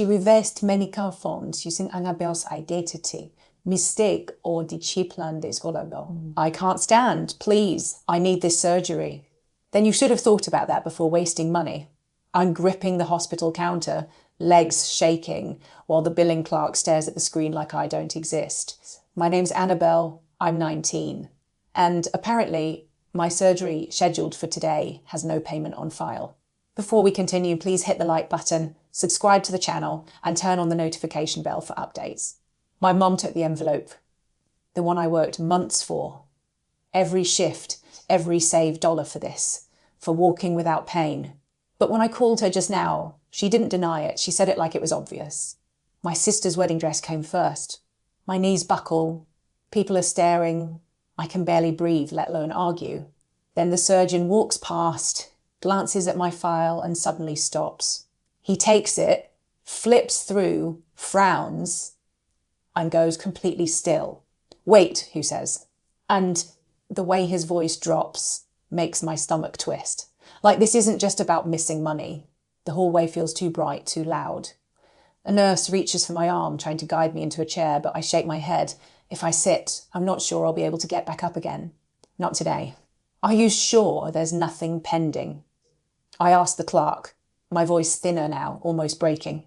She reversed medical funds using Annabelle's identity. Mistake or did she plan this, Annabelle? I can't stand. Please, I need this surgery. Then you should have thought about that before wasting money. I'm gripping the hospital counter, legs shaking, while the billing clerk stares at the screen like I don't exist. My name's Annabelle. I'm 19. And apparently, my surgery scheduled for today has no payment on file. Before we continue, please hit the like button, subscribe to the channel, and turn on the notification bell for updates. My mum took the envelope, the one I worked months for. Every shift, every saved dollar for this, for walking without pain. But when I called her just now, she didn't deny it. She said it like it was obvious. My sister's wedding dress came first. My knees buckle. People are staring. I can barely breathe, let alone argue. Then the surgeon walks past, glances at my file, and suddenly stops. He takes it, flips through, frowns, and goes completely still. Wait, he says. And the way his voice drops makes my stomach twist. Like this isn't just about missing money. The hallway feels too bright, too loud. A nurse reaches for my arm, trying to guide me into a chair, but I shake my head. If I sit, I'm not sure I'll be able to get back up again. Not today. Are you sure there's nothing pending? I ask the clerk, my voice thinner now, almost breaking.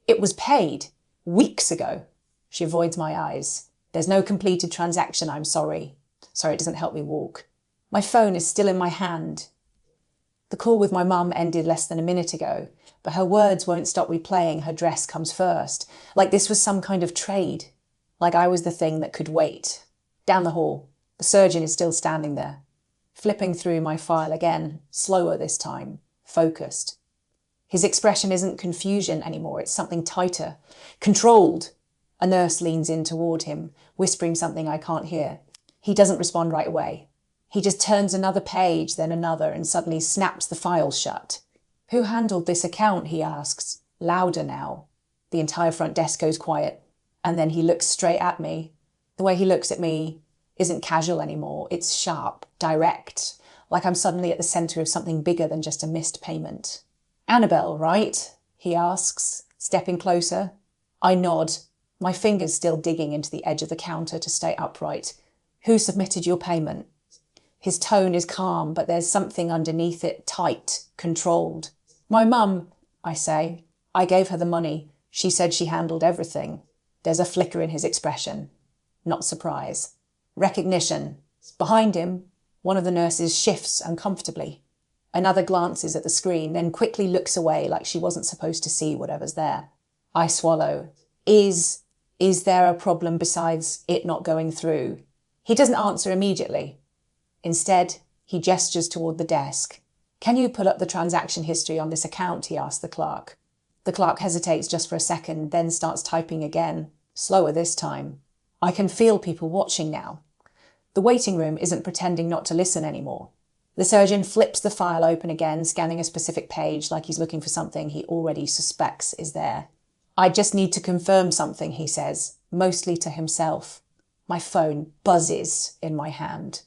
It was paid weeks ago. She avoids my eyes. There's no completed transaction, I'm sorry. Sorry, it doesn't help me walk. My phone is still in my hand. The call with my mum ended less than a minute ago, but her words won't stop replaying her dress comes first, like this was some kind of trade, like I was the thing that could wait. Down the hall, the surgeon is still standing there, flipping through my file again, slower this time, focused. His expression isn't confusion anymore, it's something tighter, controlled. A nurse leans in toward him, whispering something I can't hear. He doesn't respond right away. He just turns another page, then another, and suddenly snaps the file shut. Who handled this account, he asks, louder now. The entire front desk goes quiet, and then he looks straight at me. The way he looks at me isn't casual anymore, it's sharp, direct, like I'm suddenly at the centre of something bigger than just a missed payment. Annabelle, right? He asks, stepping closer. I nod, my fingers still digging into the edge of the counter to stay upright. Who submitted your payment? His tone is calm, but there's something underneath it, tight, controlled. My mum, I say. I gave her the money. She said she handled everything. There's a flicker in his expression. Not surprise. Recognition. Behind him, one of the nurses shifts uncomfortably. Another glances at the screen, then quickly looks away like she wasn't supposed to see whatever's there. I swallow. Is there a problem besides it not going through? He doesn't answer immediately. Instead, he gestures toward the desk. Can you pull up the transaction history on this account, he asks the clerk. The clerk hesitates just for a second, then starts typing again, slower this time. I can feel people watching now. The waiting room isn't pretending not to listen anymore. The surgeon flips the file open again, scanning a specific page like he's looking for something he already suspects is there. I just need to confirm something, he says, mostly to himself. My phone buzzes in my hand.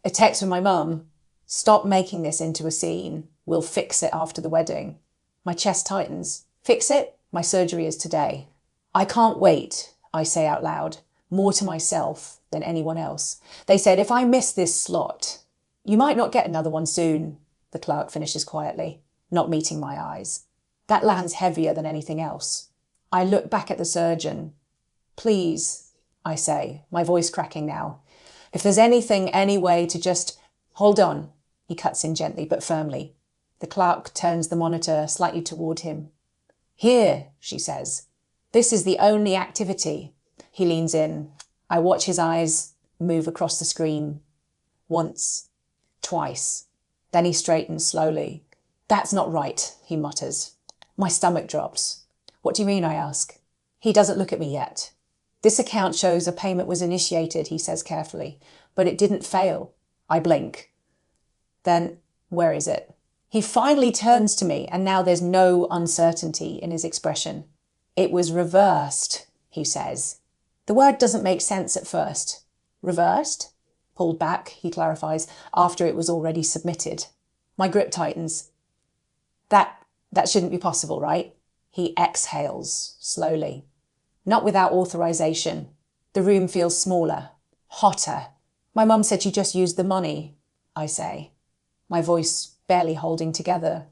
A text from my mum. Stop making this into a scene. We'll fix it after the wedding. My chest tightens. Fix it? My surgery is today. I can't wait, I say out loud, more to myself than anyone else. They said, if I miss this slot, you might not get another one soon, the clerk finishes quietly, not meeting my eyes. That lands heavier than anything else. I look back at the surgeon. Please, I say, my voice cracking now. If there's anything, any way to just... Hold on, he cuts in gently but firmly. The clerk turns the monitor slightly toward him. Here, she says. This is the only activity. He leans in. I watch his eyes move across the screen. Once. Twice. Then he straightens slowly. That's not right, he mutters. My stomach drops. What do you mean, I ask? He doesn't look at me yet. This account shows a payment was initiated, he says carefully, but it didn't fail. I blink. Then, where is it? He finally turns to me, and now there's no uncertainty in his expression. It was reversed, he says. The word doesn't make sense at first. Reversed? Pulled back, he clarifies, after it was already submitted. My grip tightens. That shouldn't be possible, right? He exhales slowly. Not without authorization. The room feels smaller, hotter. My mum said she just used the money, I say, my voice barely holding together,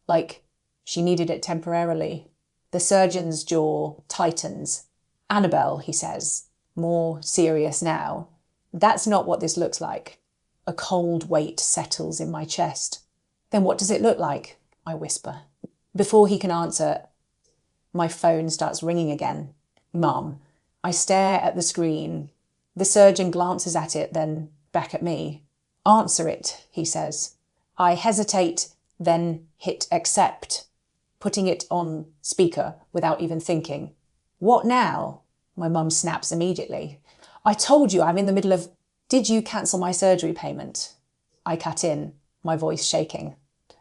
like she needed it temporarily. The surgeon's jaw tightens. Annabelle, he says, more serious now. That's not what this looks like. A cold weight settles in my chest. Then what does it look like? I whisper. Before he can answer, my phone starts ringing again. Mum. I stare at the screen. The surgeon glances at it, then back at me. Answer it, he says. I hesitate, then hit accept, putting it on speaker without even thinking. What now? My mum snaps immediately. I told you I'm in the middle of... Did you cancel my surgery payment? I cut in, my voice shaking.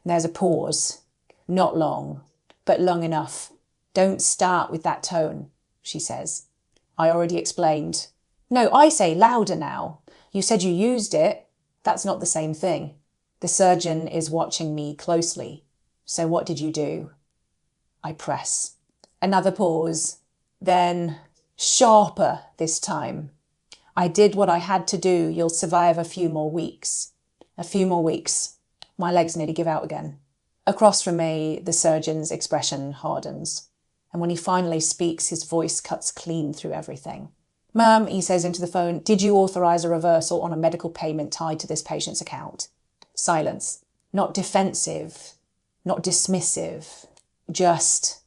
There's a pause. Not long, but long enough. Don't start with that tone, she says. I already explained. No, I say louder now. You said you used it. That's not the same thing. The surgeon is watching me closely. So what did you do? I press. Another pause. Then sharper this time. I did what I had to do. You'll survive a few more weeks. A few more weeks. My legs nearly give out again. Across from me, the surgeon's expression hardens. And when he finally speaks, his voice cuts clean through everything. Ma'am, he says into the phone, did you authorise a reversal on a medical payment tied to this patient's account? Silence. Not defensive, not dismissive, just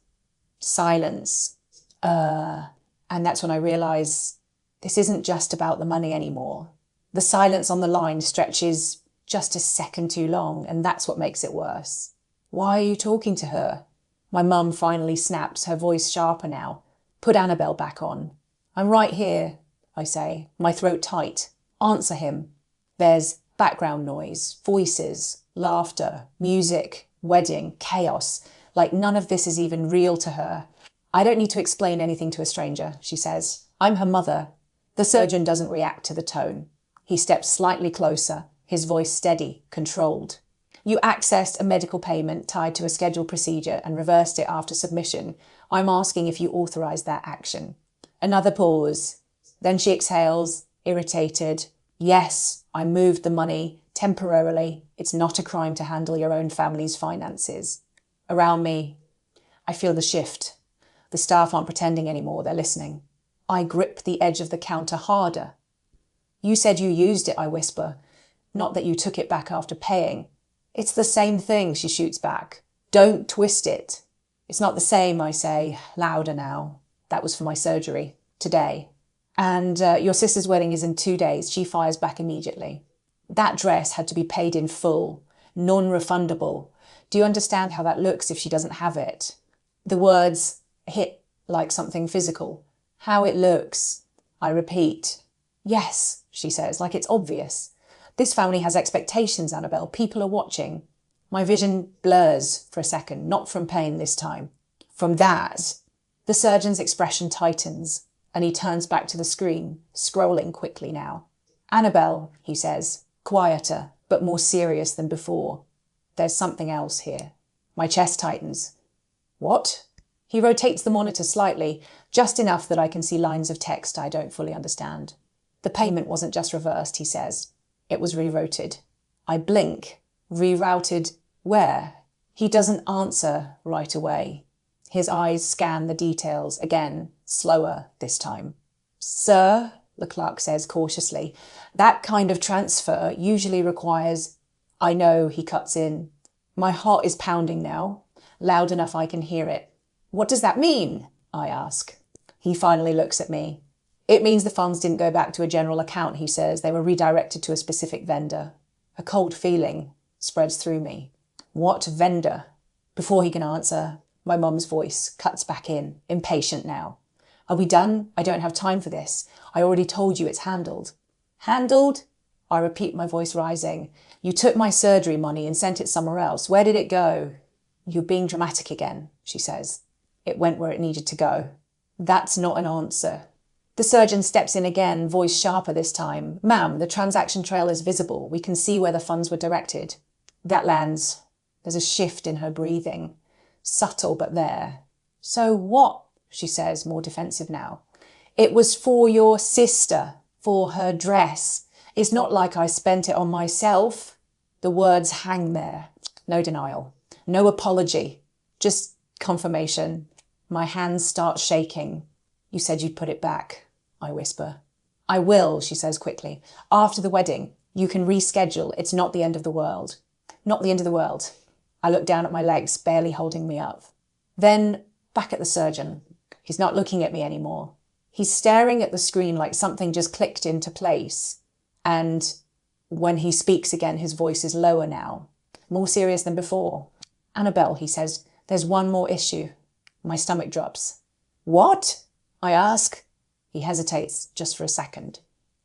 silence. And that's when I realise this isn't just about the money anymore. The silence on the line stretches just a second too long, and that's what makes it worse. Why are you talking to her? My mum finally snaps, her voice sharper now. Put Annabelle back on. I'm right here, I say, my throat tight. Answer him. There's background noise, voices, laughter, music, wedding, chaos. Like none of this is even real to her. I don't need to explain anything to a stranger, she says. I'm her mother. The surgeon doesn't react to the tone. He steps slightly closer, his voice steady, controlled. You accessed a medical payment tied to a scheduled procedure and reversed it after submission. I'm asking if you authorised that action. Another pause. Then she exhales, irritated. Yes, I moved the money temporarily. It's not a crime to handle your own family's finances. Around me, I feel the shift. The staff aren't pretending anymore, they're listening. I grip the edge of the counter harder. You said you used it, I whisper. Not that you took it back after paying. It's the same thing, she shoots back. Don't twist it. It's not the same, I say, louder now. That was for my surgery, today. And your sister's wedding is in 2 days. She fires back immediately. That dress had to be paid in full, non-refundable. Do you understand how that looks if she doesn't have it? The words hit like something physical. How it looks. I repeat. Yes, she says, like it's obvious. This family has expectations, Annabelle. People are watching. My vision blurs for a second, not from pain this time. From that, the surgeon's expression tightens, and he turns back to the screen, scrolling quickly now. Annabelle, he says, quieter, but more serious than before. There's something else here. My chest tightens. What? He rotates the monitor slightly, just enough that I can see lines of text I don't fully understand. The payment wasn't just reversed, he says. It was rerouted. I blink. Rerouted where? He doesn't answer right away. His eyes scan the details again, slower this time. Sir, the clerk says cautiously, that kind of transfer usually requires... I know, he cuts in. My heart is pounding now, loud enough I can hear it. What does that mean? I ask. He finally looks at me. It means the funds didn't go back to a general account, he says. They were redirected to a specific vendor. A cold feeling spreads through me. What vendor? Before he can answer, my mum's voice cuts back in, impatient now. Are we done? I don't have time for this. I already told you it's handled. Handled? I repeat, my voice rising. You took my surgery money and sent it somewhere else. Where did it go? You're being dramatic again, she says. It went where it needed to go. That's not an answer. The surgeon steps in again, voice sharper this time. Ma'am, the transaction trail is visible. We can see where the funds were directed. That lands. There's a shift in her breathing. Subtle, but there. So what? She says, more defensive now. It was for your sister, for her dress. It's not like I spent it on myself. The words hang there. No denial. No apology. Just confirmation. My hands start shaking. You said you'd put it back, I whisper. I will, she says quickly. After the wedding, you can reschedule. It's not the end of the world. Not the end of the world. I look down at my legs, barely holding me up. Then back at the surgeon. He's not looking at me anymore. He's staring at the screen like something just clicked into place. And when he speaks again, his voice is lower now, more serious than before. Annabelle, he says, there's one more issue. My stomach drops. What? I ask. He hesitates just for a second,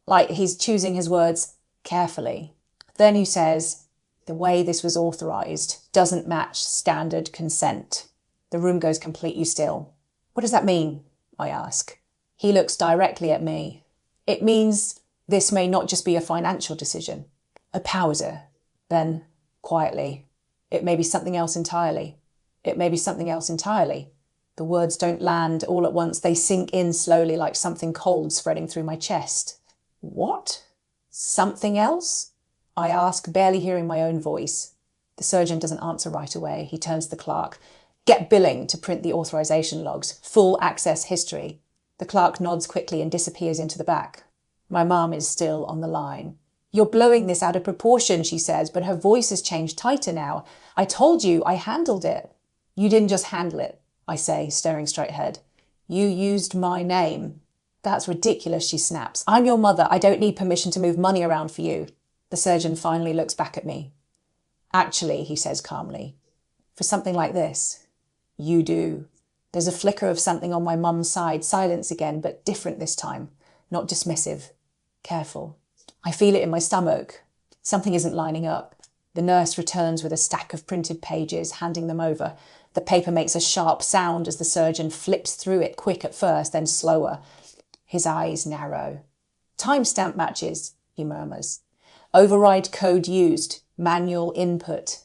like he's choosing his words carefully. Then he says, the way this was authorised doesn't match standard consent. The room goes completely still. What does that mean? I ask. He looks directly at me. It means this may not just be a financial decision. A powser. Then, quietly, it may be something else entirely. It may be something else entirely. The words don't land all at once. They sink in slowly like something cold spreading through my chest. What? Something else? I ask, barely hearing my own voice. The surgeon doesn't answer right away. He turns to the clerk. Get billing to print the authorisation logs. Full access history. The clerk nods quickly and disappears into the back. My mum is still on the line. You're blowing this out of proportion, she says, but her voice has changed tighter now. I told you I handled it. You didn't just handle it, I say, staring straight ahead. You used my name. That's ridiculous, she snaps. I'm your mother. I don't need permission to move money around for you. The surgeon finally looks back at me. Actually, he says calmly, for something like this, you do. There's a flicker of something on my mum's side, silence again, but different this time, not dismissive, careful. I feel it in my stomach. Something isn't lining up. The nurse returns with a stack of printed pages, handing them over. The paper makes a sharp sound as the surgeon flips through it, quick at first, then slower. His eyes narrow. Timestamp matches, he murmurs. Override code used, manual input.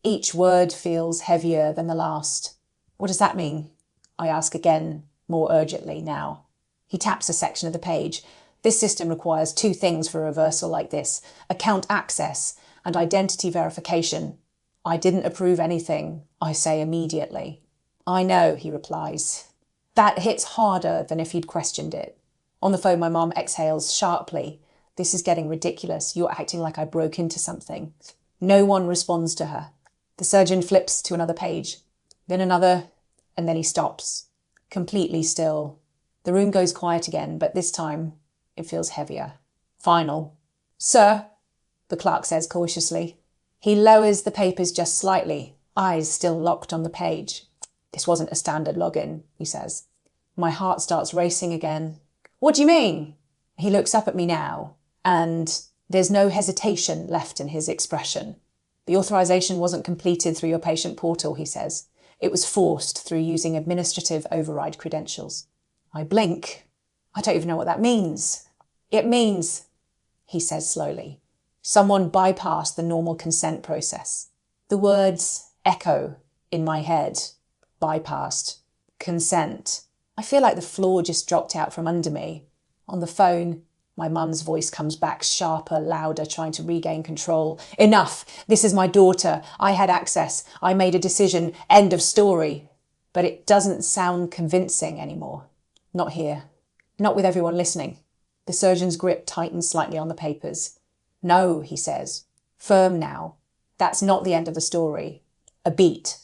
Each word feels heavier than the last. What does that mean? I ask again, more urgently now. He taps a section of the page. This system requires two things for a reversal like this: account access and identity verification. I didn't approve anything, I say immediately. I know, he replies. That hits harder than if he'd questioned it. On the phone, my mum exhales sharply. This is getting ridiculous. You're acting like I broke into something. No one responds to her. The surgeon flips to another page, then another, and then he stops, completely still. The room goes quiet again, but this time it feels heavier. Final. Sir, the clerk says cautiously. He lowers the papers just slightly, eyes still locked on the page. This wasn't a standard login, he says. My heart starts racing again. What do you mean? He looks up at me now, and there's no hesitation left in his expression. The authorization wasn't completed through your patient portal, he says. It was forced through using administrative override credentials. I blink. I don't even know what that means. It means, he says slowly, someone bypassed the normal consent process. The words echo in my head. Bypassed. Consent. I feel like the floor just dropped out from under me. On the phone, my mum's voice comes back sharper, louder, trying to regain control. Enough! This is my daughter. I had access. I made a decision. End of story. But it doesn't sound convincing anymore. Not here. Not with everyone listening. The surgeon's grip tightens slightly on the papers. No, he says. Firm now. That's not the end of the story. A beat.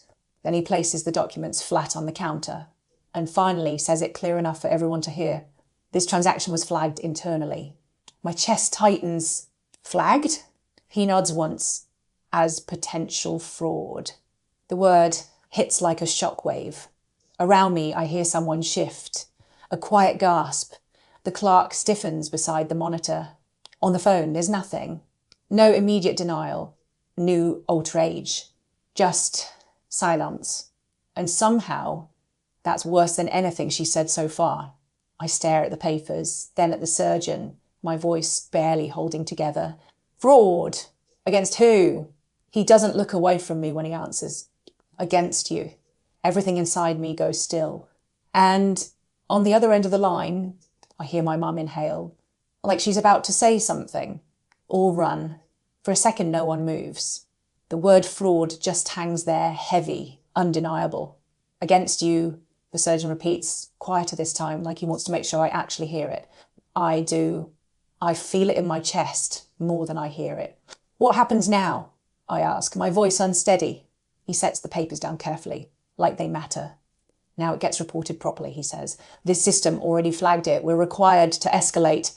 Then he places the documents flat on the counter. And finally says it clear enough for everyone to hear. This transaction was flagged internally. My chest tightens. Flagged? He nods once, as potential fraud. The word hits like a shockwave. Around me, I hear someone shift. A quiet gasp. The clerk stiffens beside the monitor. On the phone, there's nothing. No immediate denial. New outrage. Just silence. And somehow, that's worse than anything she said so far. I stare at the papers, then at the surgeon, my voice barely holding together. Fraud! Against who? He doesn't look away from me when he answers. Against you. Everything inside me goes still. And on the other end of the line, I hear my mum inhale, like she's about to say something, or run. For a second, no one moves. The word fraud just hangs there, heavy, undeniable. Against you, the surgeon repeats, quieter this time, like he wants to make sure I actually hear it. I do. I feel it in my chest more than I hear it. What happens now? I ask, my voice unsteady. He sets the papers down carefully, like they matter. Now it gets reported properly, he says. This system already flagged it. We're required to escalate.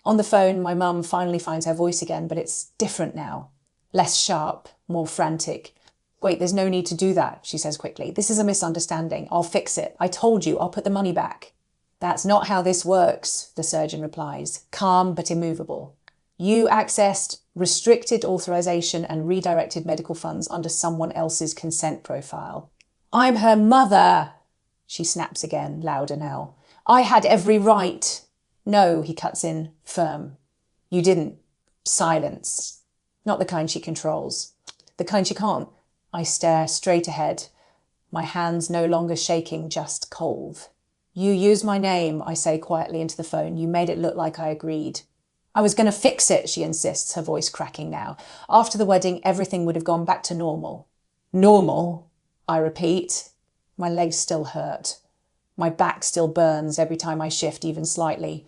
On the phone, my mum finally finds her voice again, but it's different now. Less sharp, more frantic. Wait, there's no need to do that, she says quickly. This is a misunderstanding. I'll fix it. I told you, I'll put the money back. That's not how this works, the surgeon replies, calm but immovable. You accessed restricted authorization and redirected medical funds under someone else's consent profile. I'm her mother, she snaps again, louder now. I had every right. No, he cuts in, firm. You didn't. Silence. Not the kind she controls. The kind she can't. I stare straight ahead, my hands no longer shaking, just cold. You used my name, I say quietly into the phone. You made it look like I agreed. I was going to fix it, she insists, her voice cracking now. After the wedding, everything would have gone back to normal. Normal? I repeat. My legs still hurt. My back still burns every time I shift even slightly.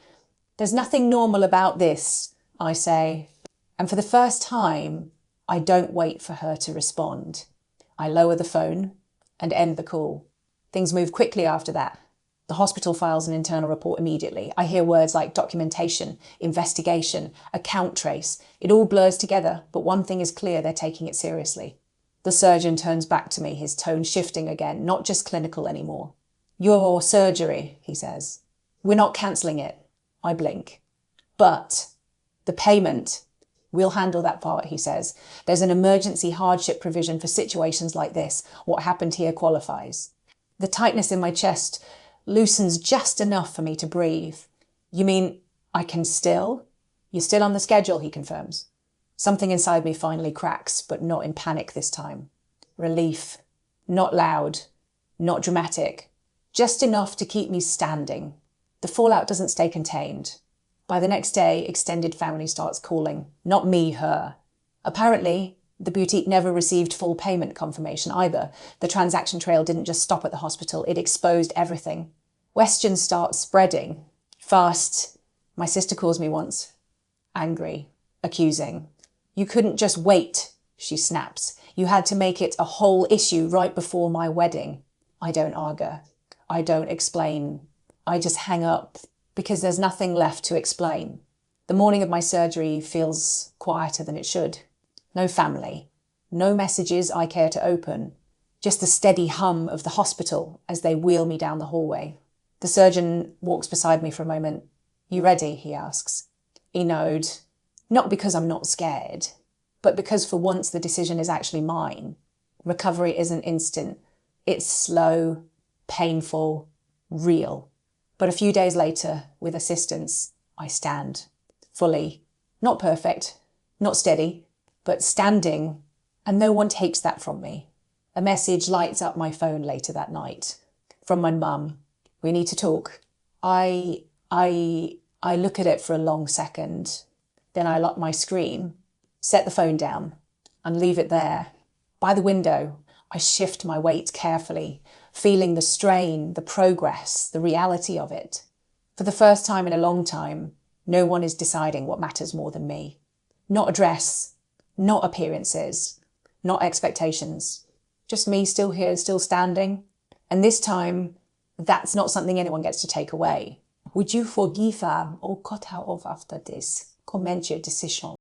There's nothing normal about this, I say. And for the first time, I don't wait for her to respond. I lower the phone and end the call. Things move quickly after that. The hospital files an internal report immediately. I hear words like documentation, investigation, account trace. It all blurs together, but one thing is clear, they're taking it seriously. The surgeon turns back to me, his tone shifting again, not just clinical anymore. Your surgery, he says. We're not cancelling it. I blink. But the payment, we'll handle that part, he says. There's an emergency hardship provision for situations like this. What happened here qualifies. The tightness in my chest loosens just enough for me to breathe. You mean I can still? You're still on the schedule, he confirms. Something inside me finally cracks, but not in panic this time. Relief. Not loud. Not dramatic. Just enough to keep me standing. The fallout doesn't stay contained. By the next day, extended family starts calling. Not me, her. Apparently, the boutique never received full payment confirmation either. The transaction trail didn't just stop at the hospital, it exposed everything. Questions start spreading. Fast. My sister calls me once. Angry. Accusing. You couldn't just wait, she snaps. You had to make it a whole issue right before my wedding. I don't argue. I don't explain. I just hang up because there's nothing left to explain. The morning of my surgery feels quieter than it should. No family, no messages I care to open, just the steady hum of the hospital as they wheel me down the hallway. The surgeon walks beside me for a moment. You ready? He asks. He nods, not because I'm not scared, but because for once the decision is actually mine. Recovery isn't instant. It's slow, painful, real. But a few days later, with assistance, I stand. Fully. Not perfect, not steady, but standing, and no one takes that from me. A message lights up my phone later that night. From my mum. We need to talk. I look at it for a long second. Then I lock my screen, set the phone down, and leave it there. By the window, I shift my weight carefully, feeling the strain, the progress, the reality of it. For the first time in a long time, no one is deciding what matters more than me. Not a dress, not appearances, not expectations. Just me still here, still standing. And this time, that's not something anyone gets to take away. Would you forgive her or cut her off after this? Comment your decision.